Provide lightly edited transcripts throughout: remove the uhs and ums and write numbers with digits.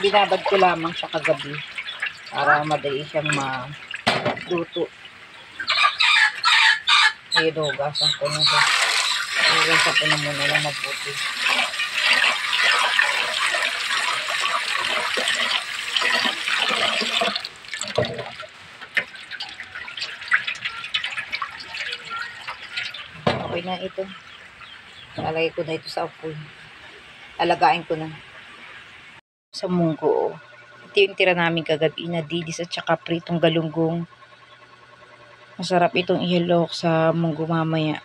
Binabad ko lamang siya kagabi para madali siyang maluto. Ayun o, gasan ko na siya. Iwasan ko na muna lang mabuti. Okay na ito. Lalagay ko na ito sa apoy. Alagain ko na. Sa munggo. Ito yung tira namin kagabi na didis at saka pritong galunggong. Masarap itong ihilok sa munggo mamaya.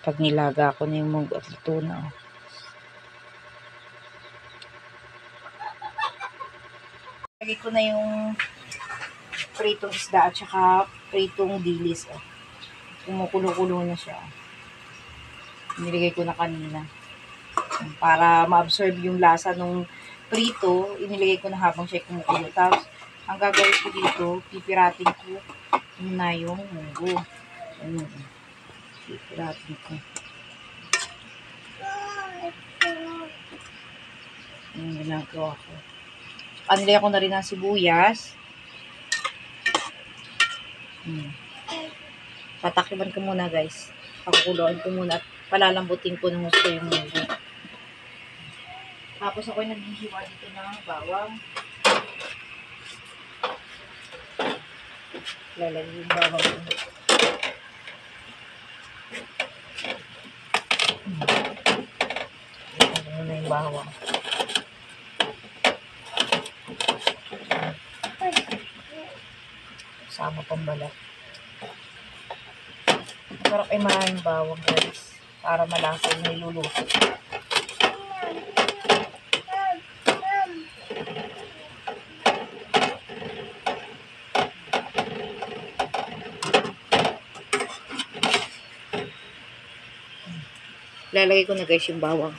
Pag nilaga ko na yung munggo at luto na. Lagay ko na yung pritong isda at saka pritong dilis. Kumukulo-kulo na siya. Nilagay ko na kanina. Para ma-absorb yung lasa nung prito, inilagay ko na habang siya kumukulo. Tapos, ang gagawin ko dito, pipiratin ko muna yung munggo. Pipiratin ko. Yung ginagawa ko. Nilagay ko na rin ang sibuyas. Patakiban ko muna guys. Pakukuloan ko muna at palalambutin ko ng gusto yung munggo. Tapos ako'y naghihiwa dito ng bawang. Lalagay yung bawang ko. Ito muna yung bawang. Sama pang balat. Masarap ay maraming bawang guys. Para malasa yung niluluto. Lalagay ko na guys yung bawang.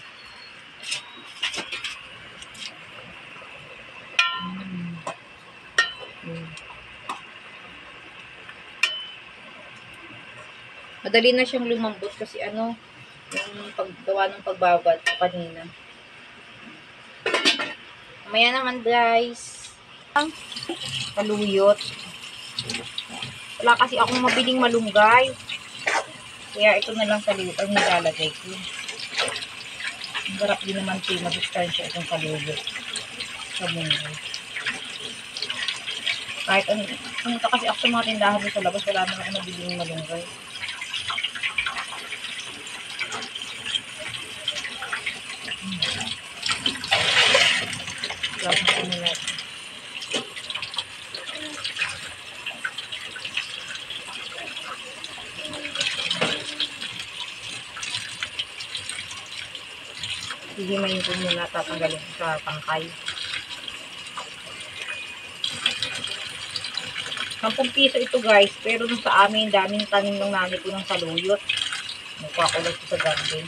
Madali na siyang lumambot kasi yung paggawa ng pagbabad kanina. Mamaya naman guys. Paluyot. Wala kasi akong mabiling malunggay. Kaya ito na lang saluyot ang nilalagay ko. Ang sarap din naman ito. Masustansya itong saluyot. Sa munggo. Kahit pumunta kasi ako sa mga tindahan sa labas, wala naman ako mabiling malunggay. Gasan ko nila. Hihimayin ko muna, tatanggalin ko sa tangkay. 10 piso ito guys, pero dun sa amin, daming tanim ng nanay ko ng saluyot. Mukha ko lang ito sa garden.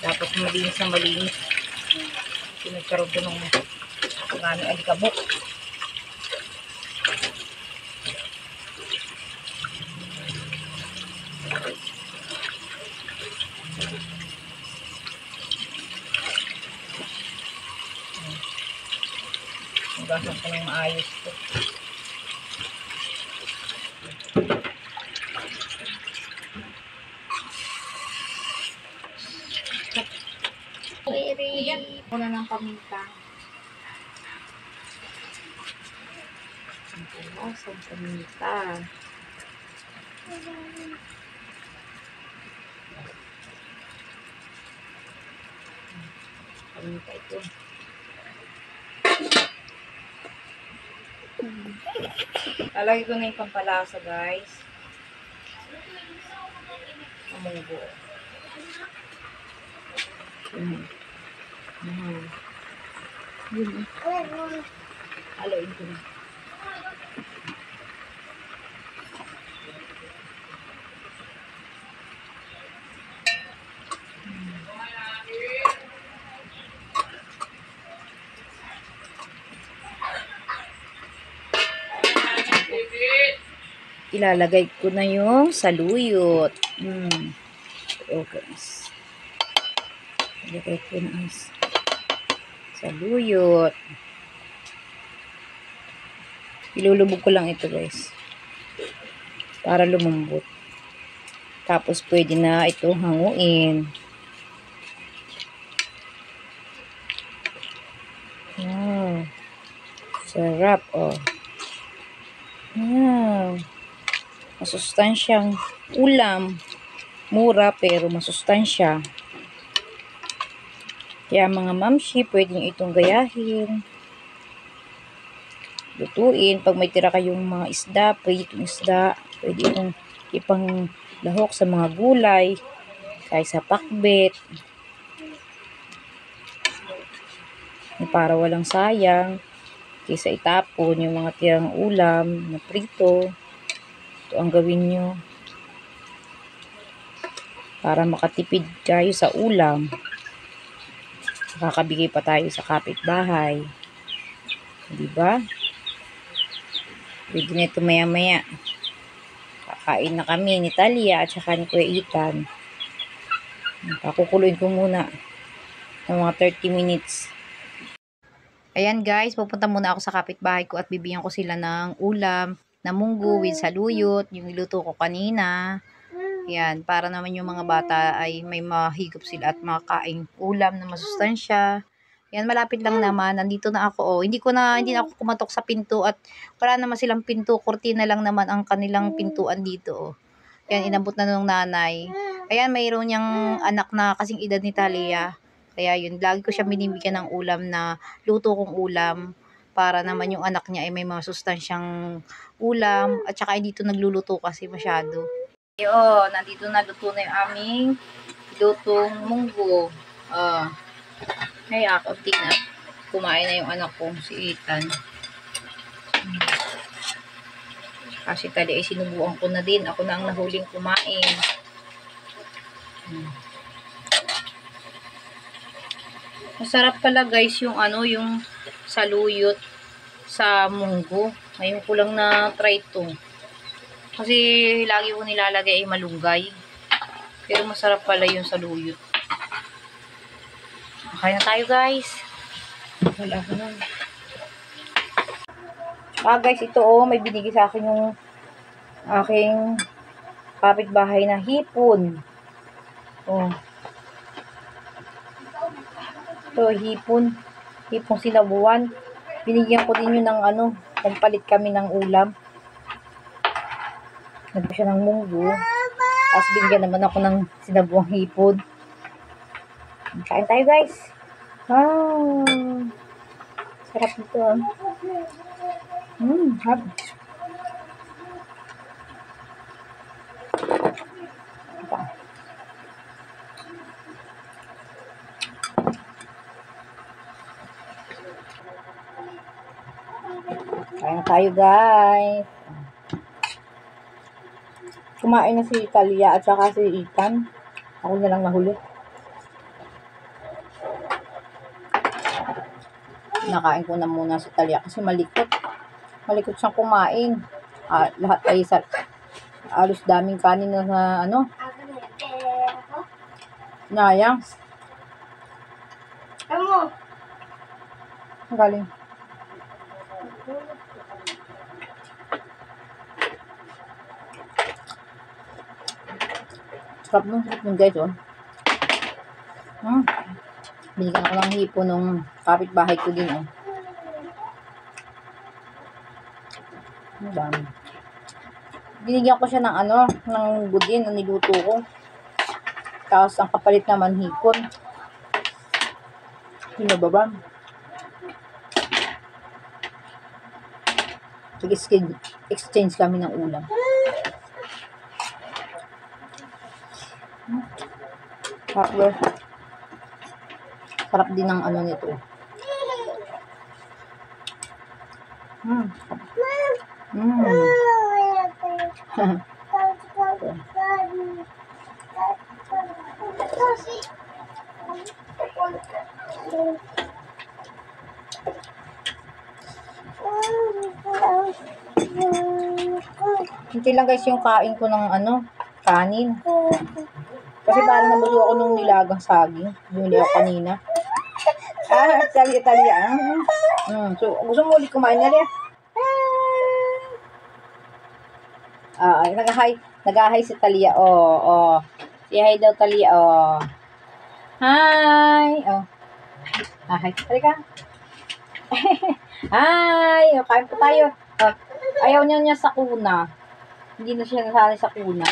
Tapos malinis na malinis. Pinagkaroon ko ng maraming alikabok. Hugasan ko ng maayos ito. Muna ng paminta. Ang paminta. Paminta ito. Lalagay ko na yung pampalasa guys. Ang munggo. Haloin ko na. ilalagay ko na yung saluyot. So guys, ilagay ko na ang saluyot. Ilulubog ko lang ito guys para lumambot. Tapos pwede na ito hanguin. Wow. Sarap, oh. Wow. Masustansyang ulam. Mura pero masustansya. Kaya mga mamshi, pwede nyo itong gayahin. Lutuin. Pag may tira kayong mga isda, pritong isda, pwede itong ipang lahok sa mga gulay. Kahit sa pakbet. Para walang sayang. Kaysa itapon yung mga tirang ulam na prito. Ito ang gawin nyo. Para makatipid kayo sa ulam. Makakabigay pa tayo sa kapitbahay. Diba? Pwede na ito maya-maya. Kakain na kami ni Talia at saka ni Kuya Ethan. Pakukuluin ko muna ng mga 30 minutes. Ayan guys, pupunta muna ako sa kapitbahay ko at bibigyan ko sila ng ulam na munggo with saluyot, yung niluto ko kanina. Ayan, para naman yung mga bata ay may mahigop sila at makakain ulam na masustansya. Ayan, malapit lang naman. Nandito na ako. Oh. Hindi na ako kumatok sa pinto at wala naman silang pinto. Kurtina lang naman ang kanilang pintuan dito. Oh. Ayan, inabot na nung nanay. Ayan, mayroon niyang anak na kasing edad ni Talia. Kaya yun, lagi ko siya binibigyan ng ulam na luto kong ulam para naman yung anak niya ay may mga sustansyang ulam at saka dito nagluluto kasi masyado. Yun, nandito na luto na yung aming lutong munggo. Ay, kaunti na. Kumain na yung anak ko, si Ethan. Kasi tali ay sinubuan ko na din. Ako na ang nahuling kumain. Masarap pala guys yung yung saluyot sa munggo. Ngayon ko lang na try ito. Kasi lagi ko nilalagay ay malunggay. Pero masarap pala yung saluyot. Kain na tayo guys. Wala ko nun. Guys, ito may binigay sa akin yung aking kapitbahay na hipon. Ito, hipon. Hipong sinabuan. Binigyan ko din yun ng nagpalit kami ng ulam. Nagpa siya ng munggo. Tapos binigyan naman ako ng sinabuang hipon. Kain tayo guys. Wow. Sarap nito. Harap. Kain tayo guys. Kumain na si Talia at saka si Ethan. Ako na lang nahuli. Nakain ko na muna si Talia kasi malikot. Malikot siyang kumain. Lahat ay alos daming kanin na nayang. Ano? Galing. Sarap nun guys, oh. Binigyan ako ng hipo nung kapitbahay ko din, oh. Ang dami. Binigyan ko siya ng ng budin na niluto ko. Tapos ang kapalit naman hipon. Hinababa. Exchange kami ng ulam. Sarap din ng nito. Hinti lang guys yung kain ko ng kanin. Kasi parang nabusog ako nung nilagang saging. Bumili ako kanina. Talya. So, gusto mo ulit kumain na rin? Nag-hi si Talya. Si hi daw Talya. Hi. Hi. Halika. Hi. Kain po tayo. Ayaw niya sa kuna. Hindi na siya nasanay sa kuna.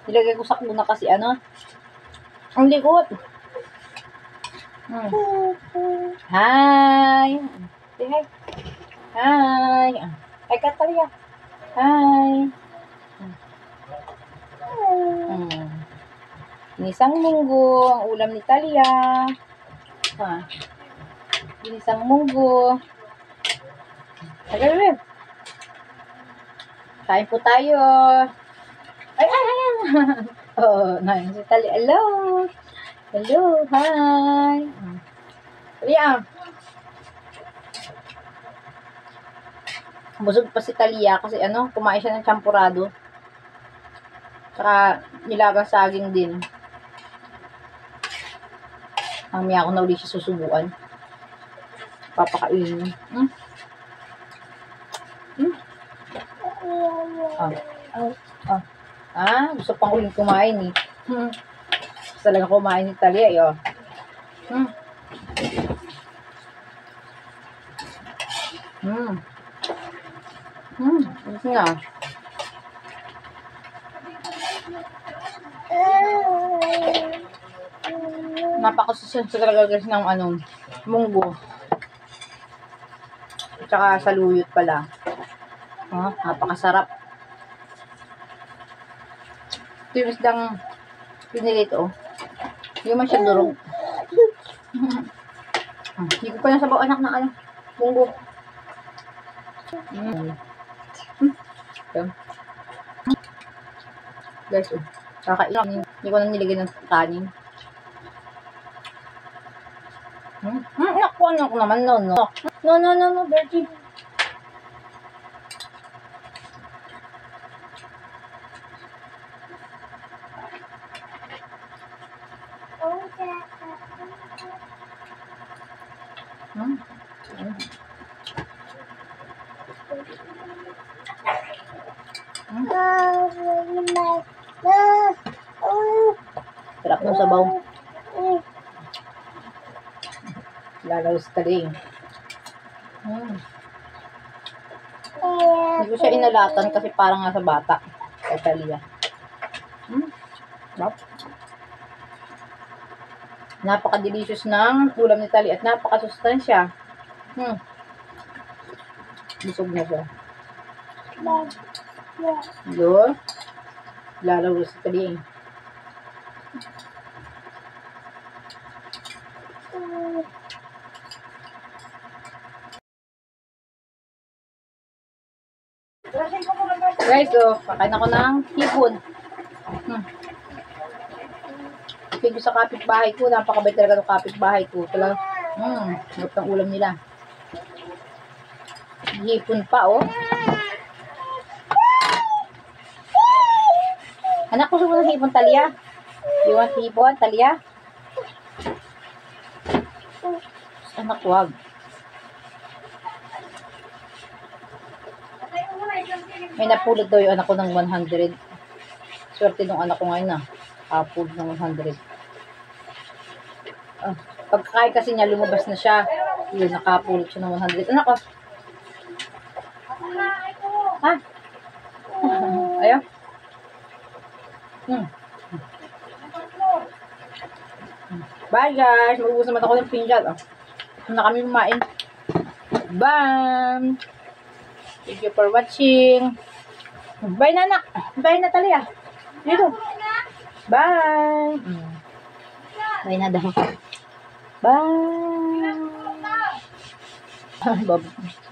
Nilagay ko sa kuna kasi ang likot. Hi. Say hi. Hi. Hi ka Talya. Hi. Ginisang munggo, ang ulam ni Talya. Ginisang munggo. Tagal. Kain po tayo. Ay. Si Talya. Hello. Hello. Hi. Talya. Busog pa si Talya kasi kumain siya ng champurado. Saka nilagang saging din. Mamaya ako na ulit siya susubuan. Papakainin. Gusto pang ulit kumain eh. Gusto talaga kumain ni Talya eh. Gusto nga. Napakasusunod talaga guys ng munggo. Tsaka saluyot pala. Napakasarap. Ito yung isdang pinili ito. Hindi man siya durog. Hindi ko pa nasabaw anak ng munggo. Guys, kakain. Hindi ko na nilagay ng kanin. Naku, ko naman, no. No, Bertie. Sarap ng sabaw. Lalaw sa taling. Hindi ko siya inalatan kasi parang nasa bata. Kay Talya. Napaka-delicious ng ulam ni Talya at napaka-sustansya. Busog na siya. Yo. Lalaw sa taling. Guys, kakain ako ng hipon. Pig sa kapitbahay ko, napakabait talaga ng kapitbahay ko. Talagang, sarap ng ulam nila. Hipon pa, Anak ko sumunod ng hipon, Talya. You want hipon, Talya? Anak, wag. May napulot daw yung anak ko ng 100. Swerte nung anak ko ngayon Napulot ng 100. Pagkakain kasi niya, lumabas na siya. Yun, nakapulot siya ng 100. Anak ko. Ayaw? Bye guys. Mag-uubos naman ako ng pinjal. Na kami kumain. Bye. Thank you for watching. Bye na anak. Bye na Talya. Dito. Bye. Bye na daw. Bye. Bye.